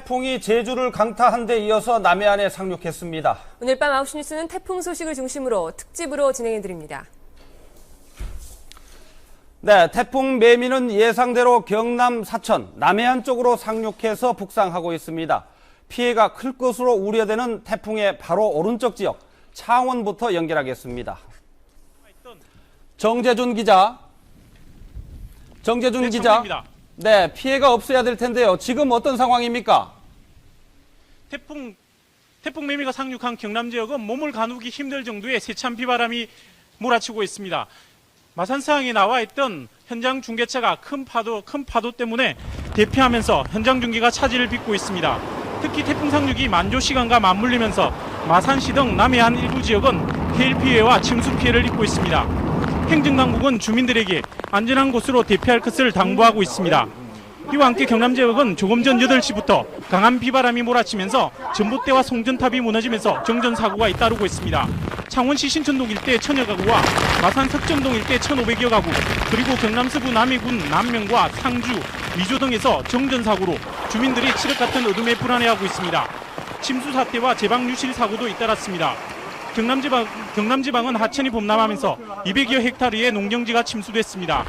태풍이 제주를 강타한 데 이어서 남해안에 상륙했습니다. 오늘 밤 9시 뉴스는 태풍 소식을 중심으로 특집으로 진행해드립니다. 네, 태풍 매미는 예상대로 경남 사천, 남해안 쪽으로 상륙해서 북상하고 있습니다. 피해가 클 것으로 우려되는 태풍의 바로 오른쪽 지역, 창원부터 연결하겠습니다. 정재준 기자. 네, 피해가 없어야 될 텐데요. 지금 어떤 상황입니까? 태풍 매미가 상륙한 경남 지역은 몸을 가누기 힘들 정도의 세찬 비바람이 몰아치고 있습니다. 마산상에 나와 있던 현장 중계차가 큰 파도 때문에 대피하면서 현장 중계가 차질을 빚고 있습니다. 특히 태풍 상륙이 만조 시간과 맞물리면서 마산시 등 남해안 일부 지역은 해일 피해와 침수 피해를 입고 있습니다. 행정당국은 주민들에게 안전한 곳으로 대피할 것을 당부하고 있습니다. 이와 함께 경남 지역은 조금 전 8시부터 강한 비바람이 몰아치면서 전봇대와 송전탑이 무너지면서 정전사고가 잇따르고 있습니다. 창원시 신천동 일대 1000여 가구와 마산 석정동 일대 1500여 가구, 그리고 경남 서부 남해군 남명과 상주, 위조 등에서 정전사고로 주민들이 칠흑 같은 어둠에 불안해하고 있습니다. 침수 사태와 제방 유실 사고도 잇따랐습니다. 경남지방은 하천이 범람하면서 200여 헥타르의 농경지가 침수됐습니다.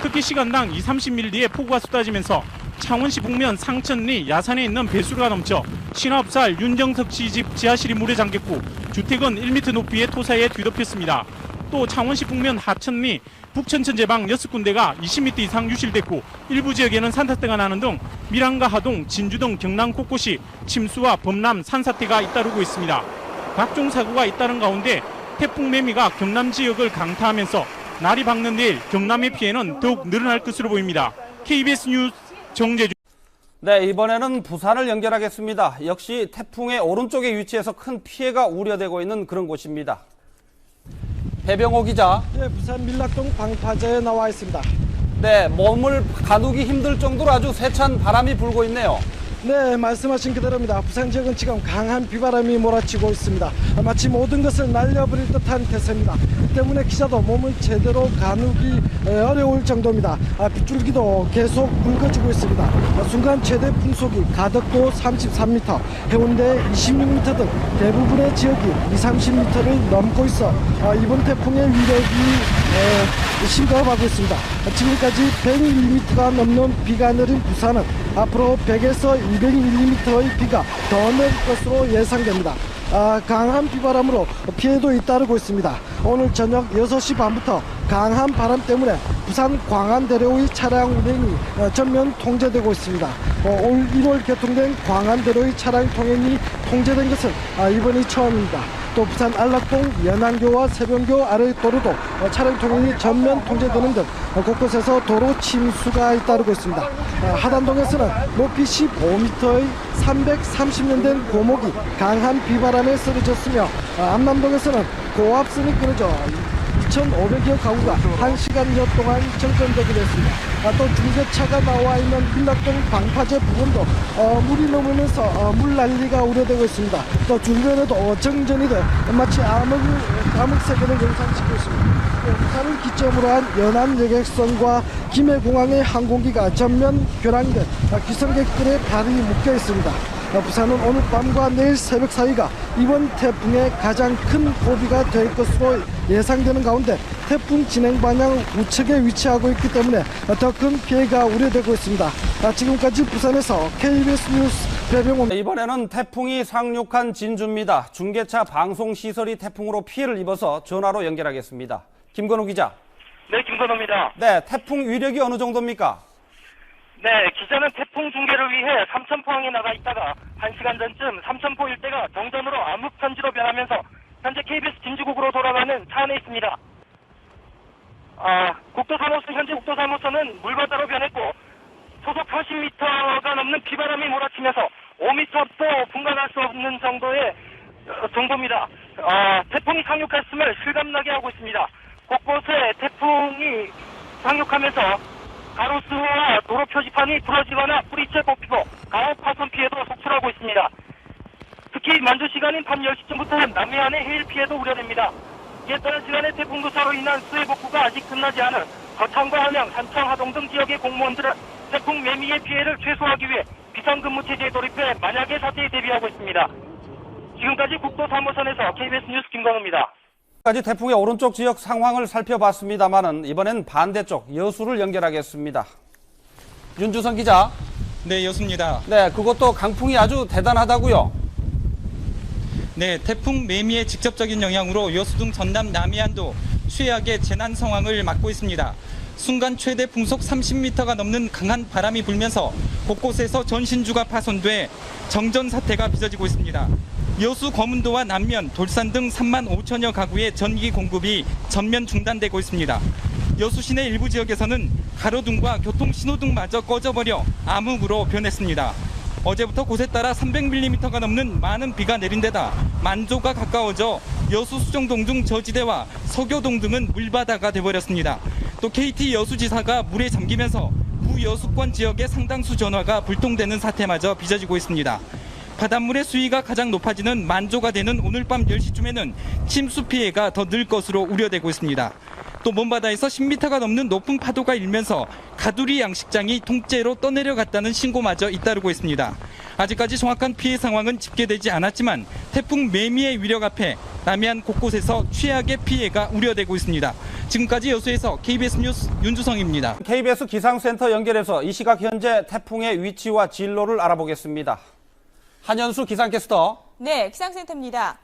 특히 시간당 20-30mm의 폭우가 쏟아지면서 창원시 북면 상천리 야산에 있는 배수로가 넘쳐 신화업살 윤정석 씨 집 지하실이 물에 잠겼고 주택은 1m 높이의 토사에 뒤덮였습니다. 또 창원시 북면 하천리 북천천 제방 6군데가 20m 이상 유실됐고 일부 지역에는 산사태가 나는 등 밀양과 하동, 진주 등 경남 곳곳이 침수와 범람, 산사태가 잇따르고 있습니다. 각종 사고가 잇따른 가운데 태풍 매미가 경남 지역을 강타하면서 날이 밝는 내일 경남의 피해는 더욱 늘어날 것으로 보입니다. KBS 뉴스 정재준. 네, 이번에는 부산을 연결하겠습니다. 역시 태풍의 오른쪽에 위치해서 큰 피해가 우려되고 있는 그런 곳입니다. 배병호 기자. 네, 부산 밀락동 방파제에 나와 있습니다. 네, 몸을 가누기 힘들 정도로 아주 세찬 바람이 불고 있네요. 네, 말씀하신 그대로입니다. 부산 지역은 지금 강한 비바람이 몰아치고 있습니다. 마치 모든 것을 날려버릴 듯한 태세입니다. 때문에 기자도 몸을 제대로 가누기 어려울 정도입니다. 빗줄기도 계속 굵어지고 있습니다. 순간 최대 풍속이 가덕도 33m, 해운대 26m 등 대부분의 지역이 20-30m를 넘고 있어 이번 태풍의 위력이 심각하고 있습니다. 지금까지 100mm가 넘는 비가 내린 부산은 앞으로 100에서 200mm의 비가 더 내릴 것으로 예상됩니다. 강한 비바람으로 피해도 잇따르고 있습니다. 오늘 저녁 6시 반부터 강한 바람 때문에 부산 광안대로의 차량 운행이 전면 통제되고 있습니다. 올 1월 개통된 광안대로의 차량 통행이 통제된 것은 이번이 처음입니다. 또 부산 안락동, 연안교와 세변교 아래 도로도 차량 통행이 전면 통제되는 등 곳곳에서 도로 침수가 잇따르고 있습니다. 하단동에서는 높이 15m의 330년 된 고목이 강한 비바람에 쓰러졌으며 안남동에서는 고압선이 끊어져 2,500여 가구가 1시간여 동안 정전되기도 했습니다. 또 중계차가 나와 있는 밀락동 방파제 부근도 물이 넘으면서 물난리가 우려되고 있습니다. 또 주변에도 정전이 돼 마치 암흑색을 연상시키고 있습니다. 부산을 기점으로 한 연안 여객선과 김해공항의 항공기가 전면 결항돼 귀성객들의 발이 묶여 있습니다. 부산은 오늘 밤과 내일 새벽 사이가 이번 태풍의 가장 큰 고비가 될 것으로 예상되는 가운데 태풍 진행 방향 우측에 위치하고 있기 때문에 더 큰 피해가 우려되고 있습니다. 지금까지 부산에서 KBS 뉴스 배병호. 이번에는 태풍이 상륙한 진주입니다. 중계차 방송시설이 태풍으로 피해를 입어서 전화로 연결하겠습니다. 김건우 기자. 네, 김건우입니다. 네, 태풍 위력이 어느 정도입니까? 네, 기자는 태풍 중계를 위해 삼천포항에 나가 있다가 1시간 전쯤 삼천포 일대가 정전으로 암흑천지로 변하면서 현재 KBS 진주국으로 돌아가는 차 안에 있습니다. 현재 국도사무소는 물바다로 변했고 소속 40m가 넘는 비바람이 몰아치면서 5m도 분간할 수 없는 정도입니다. 태풍이 상륙했음을 실감나게 하고 있습니다. 곳곳에 태풍이 상륙하면서 가로수와 도로 표지판이 부러지거나 뿌리채 뽑히고 가옥 파손 피해도 속출하고 있습니다. 특히 만조 시간인 밤 10시쯤부터 남해안의 해일 피해도 우려됩니다. 이에 따라 시간에 태풍 도사로 인한 수해 복구가 아직 끝나지 않은 거창과 함양, 산청, 하동 등 지역의 공무원들은 태풍 매미의 피해를 최소화하기 위해 비상근무 체제에 돌입해 있습니다. 지금까지 국도사무선에서 KBS 뉴스 김광우입니다. 까지 태풍의 오른쪽 지역 상황을 살펴봤습니다만은 이번엔 반대쪽 여수를 연결하겠습니다. 윤주선 기자. 네, 여수입니다. 네, 그것도 강풍이 아주 대단하다고요. 네, 태풍 매미의 직접적인 영향으로 여수 등 전남 남해안도 최악의 재난 상황을 맞고 있습니다. 순간 최대 풍속 30m가 넘는 강한 바람이 불면서 곳곳에서 전신주가 파손돼 정전 사태가 빚어지고 있습니다. 여수 거문도와 남면, 돌산 등 3만 5천여 가구의 전기 공급이 전면 중단되고 있습니다. 여수 시내 일부 지역에서는 가로등과 교통신호등마저 꺼져버려 암흑으로 변했습니다. 어제부터 곳에 따라 300mm가 넘는 많은 비가 내린 데다 만조가 가까워져 여수 수정동 등 저지대와 서교동 등은 물바다가 돼버렸습니다. 또 KT 여수지사가 물에 잠기면서 구여수권 지역의 상당수 전화가 불통되는 사태마저 빚어지고 있습니다. 바닷물의 수위가 가장 높아지는 만조가 되는 오늘 밤 10시쯤에는 침수 피해가 더 늘 것으로 우려되고 있습니다. 또 먼바다에서 10m가 넘는 높은 파도가 일면서 가두리 양식장이 통째로 떠내려갔다는 신고마저 잇따르고 있습니다. 아직까지 정확한 피해 상황은 집계되지 않았지만 태풍 매미의 위력 앞에 남해안 곳곳에서 최악의 피해가 우려되고 있습니다. 지금까지 여수에서 KBS 뉴스 윤주성입니다. KBS 기상센터 연결해서 이 시각 현재 태풍의 위치와 진로를 알아보겠습니다. 한현수 기상캐스터. 네, 기상센터입니다.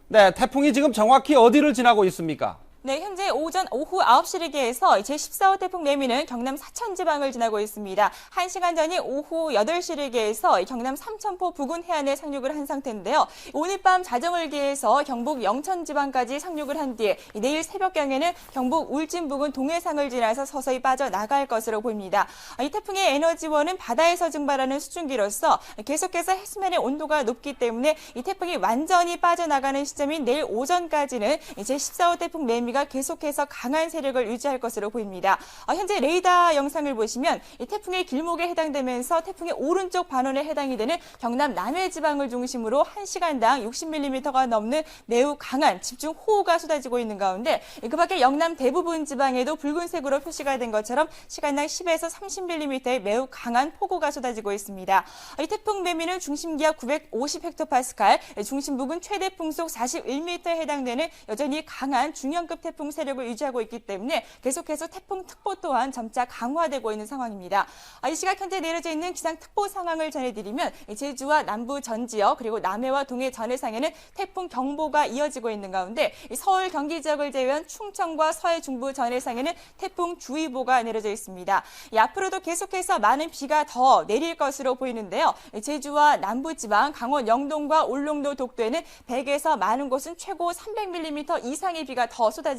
네, 태풍이 지금 정확히 어디를 지나고 있습니까? 네, 현재 오후 9시를 기해서 제14호 태풍 매미는 경남 사천 지방을 지나고 있습니다. 1시간 전인 오후 8시를 기해서 경남 삼천포 부근 해안에 상륙을 한 상태인데요. 오늘 밤 자정을 기해서 경북 영천 지방까지 상륙을 한 뒤에 내일 새벽경에는 경북 울진 부근 동해상을 지나서 서서히 빠져나갈 것으로 보입니다. 이 태풍의 에너지원은 바다에서 증발하는 수증기로서 계속해서 해수면의 온도가 높기 때문에 이 태풍이 완전히 빠져나가는 시점인 내일 오전까지는 제14호 태풍 매미 가 계속해서 강한 세력을 유지할 것으로 보입니다. 현재 레이더 영상을 보시면 이 태풍의 길목에 해당되면서 태풍의 오른쪽 반원에 해당이 되는 경남 남해 지방을 중심으로 1시간당 60mm가 넘는 매우 강한 집중호우가 쏟아지고 있는 가운데 그 밖에 영남 대부분 지방에도 붉은색으로 표시가 된 것처럼 시간당 10에서 30mm의 매우 강한 폭우가 쏟아지고 있습니다. 이 태풍 매미는 중심기압 950헥토파스칼, 중심부근 최대 풍속 41m에 해당되는 여전히 강한 중형급 태풍 세력을 유지하고 있기 때문에 계속해서 태풍특보 또한 점차 강화되고 있는 상황입니다. 이 시각 현재 내려져 있는 기상특보 상황을 전해드리면 제주와 남부 전 지역 그리고 남해와 동해 전해상에는 태풍 경보가 이어지고 있는 가운데 서울 경기 지역을 제외한 충청과 서해 중부 전해상에는 태풍 주의보가 내려져 있습니다. 앞으로도 계속해서 많은 비가 더 내릴 것으로 보이는데요. 제주와 남부지방, 강원 영동과 울릉도 독도에는 100에서 많은 곳은 최고 300mm 이상의 비가 더 쏟아지겠고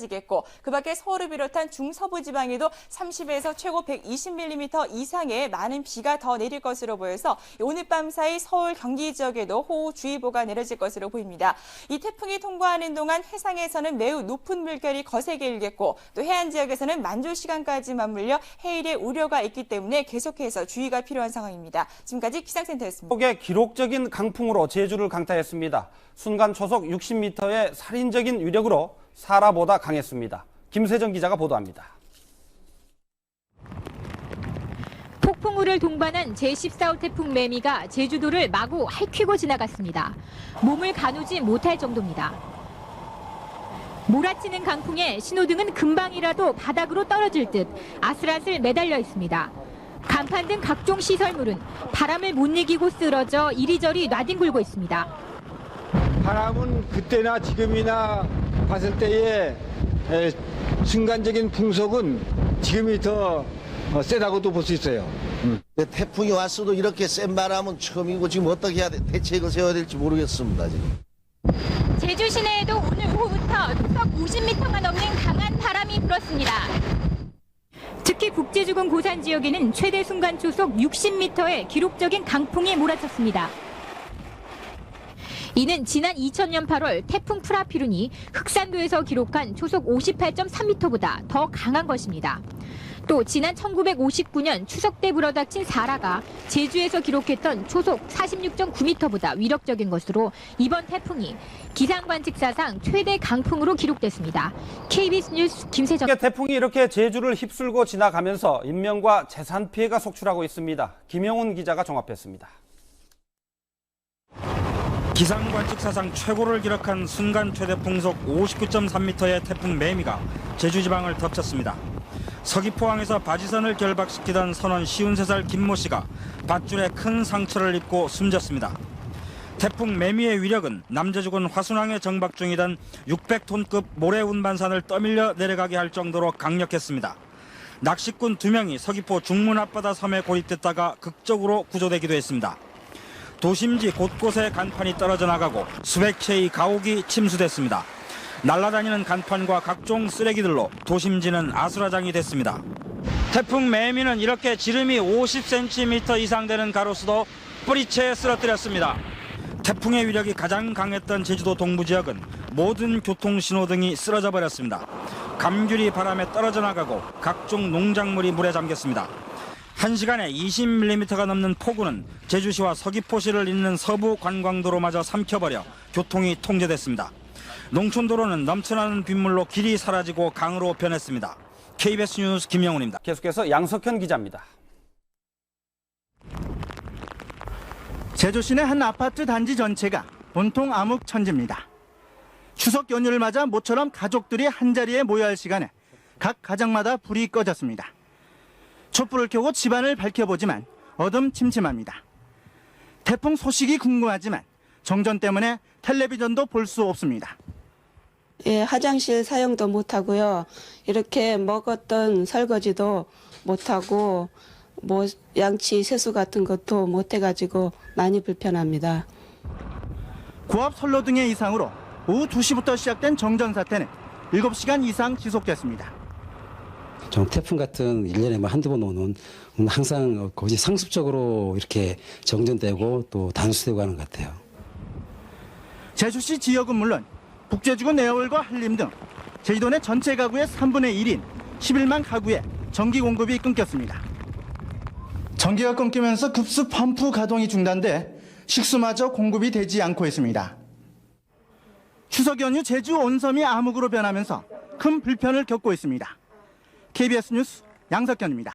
그 밖에 서울을 비롯한 중서부 지방에도 30에서 최고 120mm 이상의 많은 비가 더 내릴 것으로 보여서 오늘 밤 사이 서울 경기 지역에도 호우주의보가 내려질 것으로 보입니다. 이 태풍이 통과하는 동안 해상에서는 매우 높은 물결이 거세게 일겠고 또 해안 지역에서는 만조 시간까지 맞물려 해일의 우려가 있기 때문에 계속해서 주의가 필요한 상황입니다. 지금까지 기상센터였습니다. 속의 기록적인 강풍으로 제주를 강타했습니다. 순간 초속 60m의 살인적인 위력으로 사라보다 강했습니다. 김세정 기자가 보도합니다. 폭풍우를 동반한 제14호 태풍 매미가 제주도를 마구 핥히고 지나갔습니다. 몸을 가누지 못할 정도입니다. 몰아치는 강풍에 신호등은 금방이라도 바닥으로 떨어질 듯 아슬아슬 매달려 있습니다. 간판 등 각종 시설물은 바람을 못 이기고 쓰러져 이리저리 나뒹굴고 있습니다. 바람은 그때나 지금이나 봤을 때의 순간적인 풍속은 지금이 더 세다고도 볼 수 있어요. 태풍이 왔어도 이렇게 센 바람은 처음이고 지금 어떻게 해야 대책을 세워야 될지 모르겠습니다. 지금. 제주 시내에도 오늘 오후부터 초속 50m가 넘는 강한 바람이 불었습니다. 특히 북제주군 고산 지역에는 최대 순간 초속 60m의 기록적인 강풍이 몰아쳤습니다. 이는 지난 2000년 8월 태풍 프라피룬이 흑산도에서 기록한 초속 58.3m보다 더 강한 것입니다. 또 지난 1959년 추석 때 불어닥친 사라가 제주에서 기록했던 초속 46.9m보다 위력적인 것으로 이번 태풍이 기상관측사상 최대 강풍으로 기록됐습니다. KBS 뉴스 김세정. 태풍이 이렇게 제주를 휩쓸고 지나가면서 인명과 재산 피해가 속출하고 있습니다. 김영훈 기자가 종합했습니다. 기상관측 사상 최고를 기록한 순간 최대 풍속 59.3m의 태풍 매미가 제주지방을 덮쳤습니다. 서귀포항에서 바지선을 결박시키던 선원 53살 김모 씨가 밧줄에 큰 상처를 입고 숨졌습니다. 태풍 매미의 위력은 남제주군 화순항에 정박 중이던 600톤급 모래 운반선을 떠밀려 내려가게 할 정도로 강력했습니다. 낚시꾼 2명이 서귀포 중문 앞바다 섬에 고립됐다가 극적으로 구조되기도 했습니다. 도심지 곳곳에 간판이 떨어져 나가고 수백 채의 가옥이 침수됐습니다. 날아다니는 간판과 각종 쓰레기들로 도심지는 아수라장이 됐습니다. 태풍 매미는 이렇게 지름이 50cm 이상 되는 가로수도 뿌리채 쓰러뜨렸습니다. 태풍의 위력이 가장 강했던 제주도 동부 지역은 모든 교통신호등이 쓰러져 버렸습니다. 감귤이 바람에 떨어져 나가고 각종 농작물이 물에 잠겼습니다. 1시간에 20mm가 넘는 폭우는 제주시와 서귀포시를 잇는 서부 관광도로마저 삼켜버려 교통이 통제됐습니다. 농촌도로는 넘쳐나는 빗물로 길이 사라지고 강으로 변했습니다. KBS 뉴스 김영훈입니다. 계속해서 양석현 기자입니다. 제주시내 한 아파트 단지 전체가 온통 암흑천지입니다. 추석 연휴를 맞아 모처럼 가족들이 한자리에 모여야 할 시간에 각 가정마다 불이 꺼졌습니다. 촛불을 켜고 집안을 밝혀보지만 어둠침침합니다. 태풍 소식이 궁금하지만 정전 때문에 텔레비전도 볼 수 없습니다. 예, 화장실 사용도 못하고요. 이렇게 먹었던 설거지도 못하고 뭐 양치 세수 같은 것도 못해가지고 많이 불편합니다. 고압 선로 등의 이상으로 오후 2시부터 시작된 정전 사태는 7시간 이상 지속됐습니다. 좀 태풍 같은 1년에 뭐 한두 번 오는 항상 거의 상습적으로 이렇게 정전되고 또 단수되고 하는 것 같아요. 제주시 지역은 물론 북제주군 애월과 한림 등 제주도 내 전체 가구의 3분의 1인 11만 가구에 전기 공급이 끊겼습니다. 전기가 끊기면서 급수 펌프 가동이 중단돼 식수마저 공급이 되지 않고 있습니다. 추석 연휴 제주 온섬이 암흑으로 변하면서 큰 불편을 겪고 있습니다. KBS 뉴스 양석현입니다.